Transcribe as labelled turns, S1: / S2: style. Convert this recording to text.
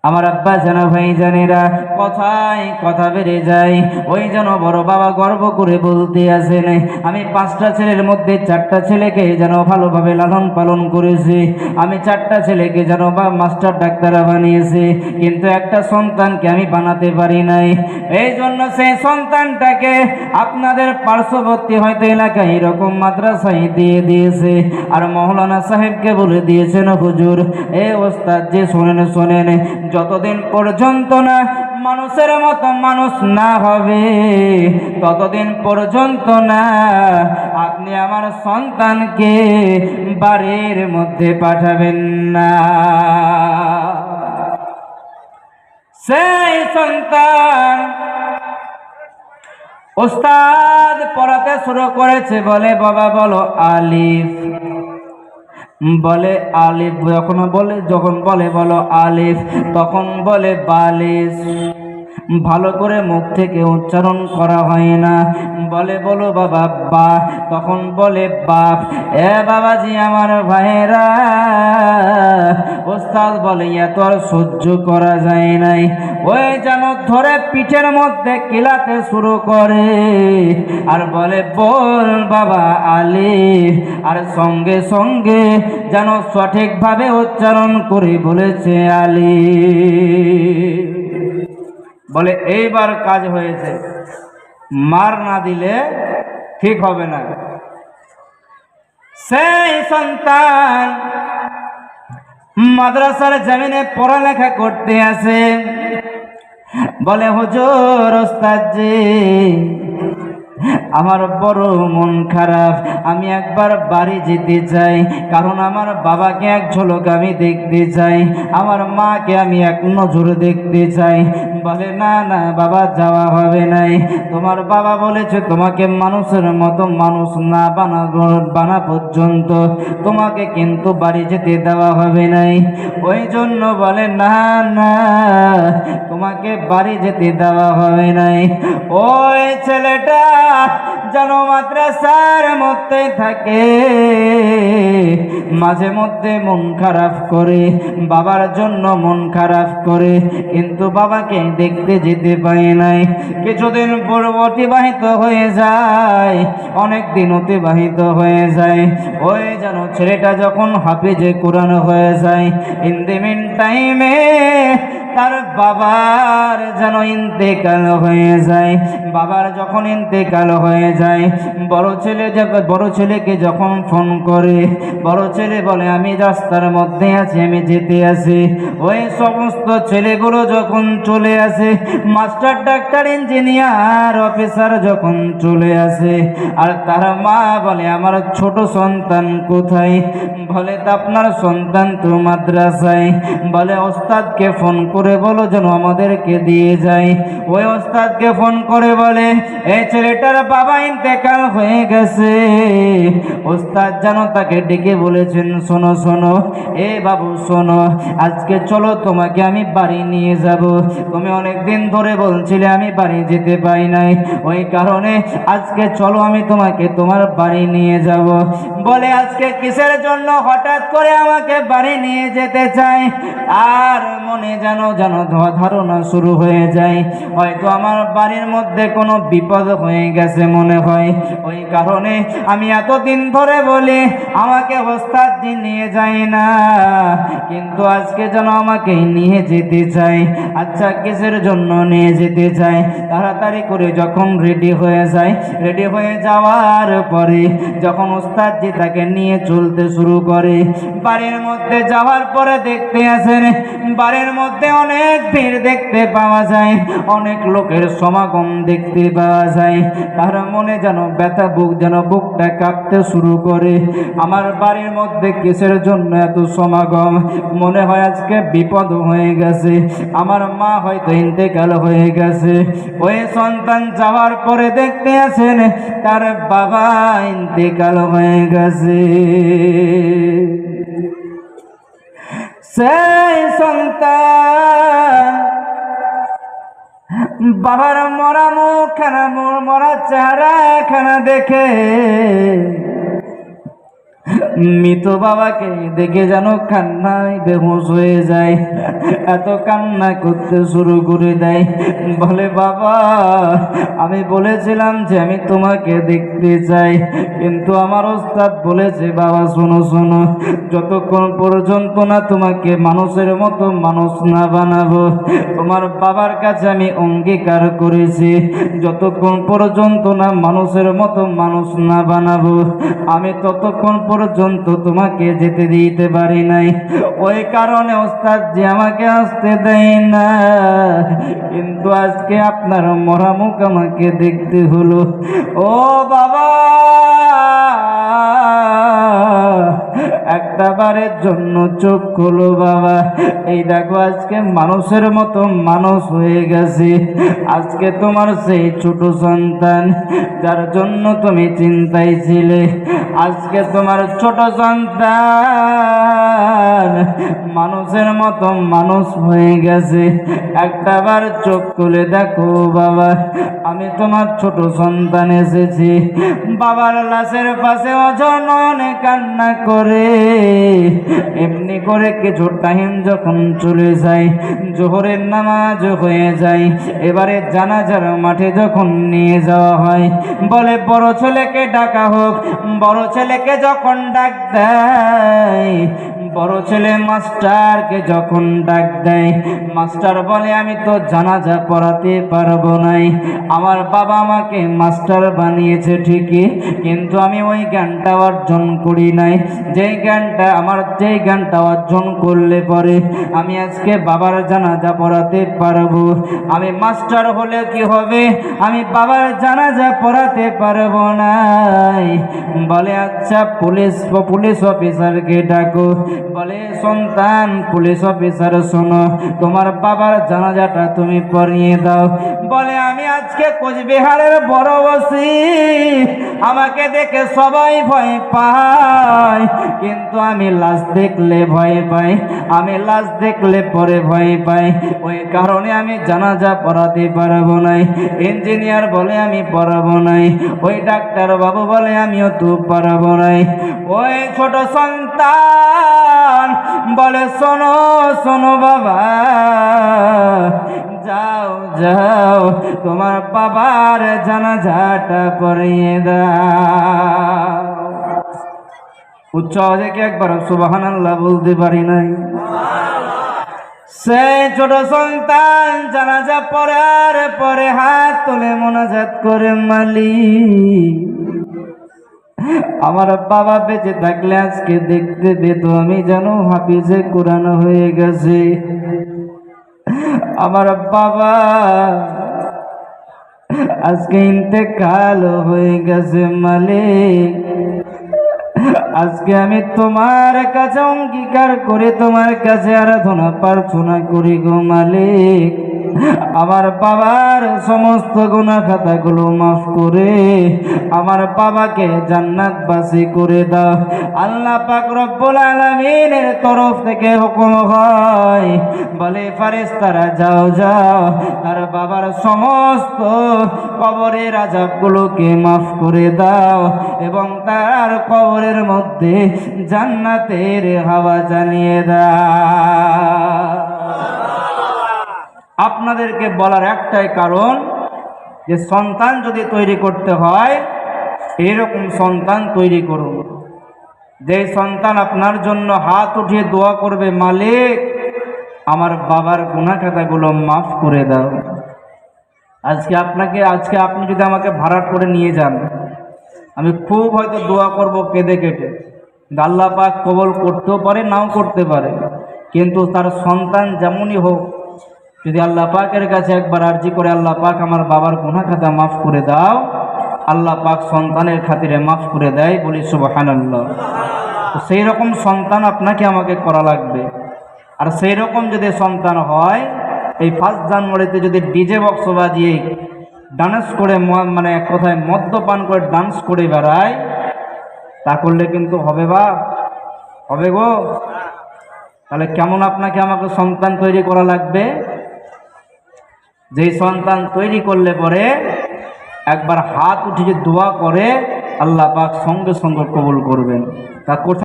S1: আমার আব্বা জানা ভাই জানেরা কথায় কথা বেড়ে যায়। ওই যেন বড় বাবা গর্ব করে বলতে আছেন, আমি 5টা ছেলের মধ্যে 4টা ছেলেকে যেন ভালোভাবে লালন পালন করেছি, আমি 4টা ছেলেকে যেন বা মাস্টার ডাক্তার বানিয়েছি, কিন্তু একটা সন্তানকে আমি বানাতে পারি নাই। এই জন্য সেই সন্তানটাকে আপনাদের পার্শ্ববর্তী হয়তো এলাকায় এরকম মাদ্রাসায় দিয়ে দিয়েছে, আর মৌলানা সাহেবকে বলে দিয়েছেন, হুজুর এ ওস্তাদ যে শোনেন, যতদিন পর্যন্ত না মানুষের মতো মানুষ না হবে ততদিন পর্যন্ত না আপনি আমার সন্তানকে বাড়ির মধ্যে পাঠাবেন না। সেই সন্তান ওস্তাদ পড়াতে শুরু করেছে, বলে বাবা বলো আলিফ, বলে আলিফ, যখন বলে বলো আলিফ, তখন বলে বালিশ, ভালো করে মুখ থেকে উচ্চারণ করা হয় না। বলে বলো বাবা বা, তখন বলে বাপ। এ বাবাজি আমার ভাইরা, ওস্তাদ বলে এত আর সহ্য করা যায় নাই, ওই যেন ধরে পিঠের মধ্যে কিলাতে শুরু করে আর বলে বল বাবা আলিফ, আর সঙ্গে সঙ্গে যেন সঠিকভাবে উচ্চারণ করে বলেছে আলিফ। বলে এইবার কাজ হয়েছে, মার না দিলে ঠিক হবে না। সেই সন্তান মাদ্রাসার জমিনে পড়ালেখা করতে আসে, বলে হুজুর ওস্তাদ জি আমার বড় মন খারাপ, আমি একবার বাড়ি যেতে চাই, কারণ আমার বাবাকে এক ঝলক আমি দেখতে চাই, আমার মাকে আমি এক নজর দেখতে চাই। বলে না না বাবা, যাওয়া হবে নাই, তোমার বাবা বলেছে তোমাকে মানুষের মতো মানুষ না বানা পর্যন্ত তোমাকে কিন্তু বাড়ি যেতে দেওয়া হবে নাই। ওই জন্য বলে না না তোমাকে বাড়ি যেতে দেওয়া হবে নাই। ওই ছেলেটা যেন মাদ্রাসার মধ্যে থাকে, মাঝে মধ্যে মন খারাপ করে, বাবার জন্য মন খারাপ করে, কিন্তু বাবাকে দেখতে যেতে পারে নাই। কিছুদিন পর অতিবাহিত হয়ে যায়, অনেক দিন অতিবাহিত হয়ে যায়। ওই যেন ছেলেটা যখন হাফেজে কোরআন হয়ে যায়, ইন দি মিন টাইমে তার বাবার যেন ইন্তেকাল হয়ে যায়। বাবার যখন ইন্তেকাল হয়ে যায়, বড় ছেলেকে যখন ফোন করে, বড় ছেলে বলে আমি রাস্তার মধ্যে আছি, আমি যেতে আছি। ওই সমস্ত ছেলেগুলো যখন চলে আসে, মাস্টার ডাক্তার ইঞ্জিনিয়ার অফিসার যখন চলে আসে, আর তার মা বলে আমার ছোট সন্তান কোথায়? বলে তা আপনার সন্তান তো মাদ্রাসায়। বলে ওস্তাদকে ফোন করে বলো যেন আমাদেরকে দিয়ে যায়। ওই ওস্তাদকে ফোন করে বলে এই ছেলেটার বাবা ইন্তেকাল হয়ে গেছে। ওস্তাদ যেন তাকে ডেকে বলেছেন, শোনো শোনো এ বাবু শোনো, আজকে চলো তোমাকে আমি বাড়ি নিয়ে যাব। তুমি অনেকদিন ধরে বলছিলে আমি বাড়ি যেতে পারি নাই, ওই কারণে আজকে চলো আমি তোমাকে তোমার বাড়ি নিয়ে যাব। বলে আজকে কিসের জন্য হঠাৎ করে আমাকে বাড়ি নিয়ে যেতে চাই? আর মনে যেন ধারণা শুরু হয়ে যায়, হয়তো আমার বাড়ির মধ্যে কোনো বিপদ হয়ে গেছে মনে হয়, ওই কারণে আমি এতদিন ধরে বলি আমাকে ওস্তাদ নিয়ে যায় না, কিন্তু আজকে যেন আমাকে নিয়ে যেতে চাই। আচ্ছা কিসের জন্য নিয়ে যেতে চাই? তাড়াতাড়ি করে যখন রেডি হয়ে যায়, রেডি হয়ে যাওয়ার পরে যখন ওস্তাদজি তাকে নিয়ে চলতে শুরু করে, বাড়ির মধ্যে যাওয়ার পরে দেখতে আসেন বাড়ির মধ্যে অনেক ভিড় দেখতে পাওয়া যায়, অনেক লোকের সমাগম দেখতে পাওয়া যায়। তার মনে যেন ব্যথা, বুকটা কাঁপতে শুরু করে। আমার বাড়ির মধ্যে কিসের জন্য এত সমাগম? মনে হয় আজকে বিপদ হয়ে গেছে, আমার মা হয়তো ইন্তেকাল হয়ে গেছে। ওই সন্তান যাওয়ার পরে দেখতে আসেন তার বাবা ইন্তেকাল হয়ে গেছে। সেই সন্তান বাবার মরা মুখখানা, মরা চেহারা খানা দেখে মৃত বাবাকে দেখে যেন কান্নায় বেহুশ হয়ে যায়, এত কান্না করতে শুরু করে দেয়। বলে বাবা, আমি বলেছিলাম যে আমি তোমাকে দেখতে চাই, কিন্তু আমার ওস্তাদ বলেছে বাবা শোনো শোনো, যতক্ষণ পর্যন্ত না তোমাকে মানুষের মতো মানুষ না বানাবো, তোমার বাবার কাছে আমি অঙ্গীকার করেছি, যতক্ষণ পর্যন্ত না মানুষের মতো মানুষ না বানাবো আমি ততক্ষণ পর্যন্ত তোমাকে যেতে দিতে পারি নাই। ওই কারণে ওস্তাদ যে আমাকে আসতে দেয় না, কিন্তু আজকে আপনার মরা মুখ আমাকে দেখতে হলো। ও বাবা, একটা বারের জন্য চোখ খোলো বাবা, এই দেখো আজকে মানুষের মতো মানুষ হয়ে গেছে। আজকে তোমার সেই ছোট সন্তান যার জন্য তুমি চিন্তায় ছিলে, আজকে তোমার ছোট সন্তান মানুষের মতো মানুষ হয়ে গেছে। একটা বার চোখ খুলে দেখো বাবা, আমি তোমার ছোট সন্তান এসেছি। বাবার লাশের পাশে অজননে কান্না করে, এমনি করে কিছু টাইম যখন চলে যায়, জোহরের নামাজ হয়ে যায়, এবারে জানাজার মাঠে যখন নিয়ে যাওয়া হয়, বলে বড় ছেলেকে ডাকা হোক। বড় ছেলেকে যখন ডাক দেয়, বড় ছেলে মাস্টারকে যখন ডাক দেয়, মাস্টার বলে আমি তো জানাজা পড়াতে পারবো নাই, আমার বাবা আমাকে মাস্টার বানিয়েছে ঠিকই, কিন্তু আমি ওই জ্ঞানটা অর্জন করি নাই, যেই জ্ঞানটা অর্জন করলে পরে আমি আজকে বাবার জানাজা পড়াতে পারবো। আমি মাস্টার হলে কি হবে, আমি বাবার জানাজা পড়াতে পারবো না। বলে আচ্ছা পুলিশ অফিসারকে ডাকো। বলে সন্তান, পুলিশ অফিসার শোনো, তোমার বাবার জানাজাটা তুমি পড়িয়ে দাও। বলে আমি আজকে কোচবিহারের বড় বসি, আমাকে দেখে সবাই ভয় পায়, কিন্তু আমি লাশ দেখলে ভয় পাই, আমি লাশ দেখলে পরে ভয় পাই, ওই কারণে আমি জানাজা পড়াতে পারবো নাই। ইঞ্জিনিয়ার বলে আমি পড়াবো নাই, ওই ডাক্তার বাবু বলে আমিও তো পারবো নাই। ওই ছোট সন্তান বলে শোনো শোনো বাবা, যাও যাও তোমার বাবার জানাজাটা পড়িয়ে দাও। উচ্চ আওয়াজে কি একবার সুবহানাল্লাহ বলতে পারি নাই? সেই ছোট সন্তান জানাজা পড়ার পরে হাত তুলে মোনাজাত করে, মালিক আমার বাবা বেঁচে থাকলে আজকে দেখতে পেত আমি যেন হাফিজে কোরআন হয়ে গেছে। আমার বাবা আজকে ইন্তেকাল হয়ে গেছে, মালিক আজকে আমি তোমার কাছে অঙ্গীকার করে তোমার কাছে আরাধনা প্রার্থনা করি গো মালিক, আমার বাবার সমস্ত গুনাহ খাতাগুলো মাফ করে আমার বাবাকে জান্নাতবাসী করে দাও। আল্লাহ পাক রব্বুল আলামিনের তরফ থেকে হুকুম হয়, বলে ফেরেশতারা যাও যাও তার বাবার সমস্ত কবরের আযাবগুলোকে মাফ করে দাও এবং তার কবরের মধ্যে জান্নাতের হাওয়া জ্বালিয়ে দাও। আপনাদেরকে বলার একটাই কারণ, যে সন্তান যদি তৈরি করতে হয় এরকম সন্তান তৈরি করুন, যে সন্তান আপনার জন্য হাত উঠিয়ে দোয়া করবে, মালিক আমার বাবার গুনাহ খাতাগুলো মাফ করে দাও। আজকে আপনি যদি আমাকে ভাড়া করে নিয়ে যান, আমি খুব হয়তো দোয়া করব কেঁদে কেটে, আল্লাহ পাক কবুল করতেও পারে নাও করতে পারে, কিন্তু তার সন্তান যেমনই হোক যদি আল্লাহ পাকের কাছে একবার আরজি করে, আল্লাহ পাক আমার বাবার গুনাহ খাতা মাফ করে দাও, আল্লাহ পাক সন্তানের খাতিরে মাফ করে দেয়, বলি সুবহানাল্লাহ। তো সেই রকম সন্তান আপনাকে আমাকে করা লাগবে। আর সেই রকম যদি সন্তান হয়, এই 1 জানুয়ারিতে যদি ডিজে বক্স বাজিয়ে ডান্স করে, মানে এক কথায় মদ্যপান করে ডান্স করে বেড়ায়, তা করলে কিন্তু হবে বা হবে গো। তাহলে কেমন আপনাকে আমাকে সন্তান তৈরি করা লাগবে? যেই সন্তান তৈরি করলে পরে একবার হাত উঠিয়ে দোয়া করে আল্লাহ পাক সঙ্গে সঙ্গে কবুল করবেন। তা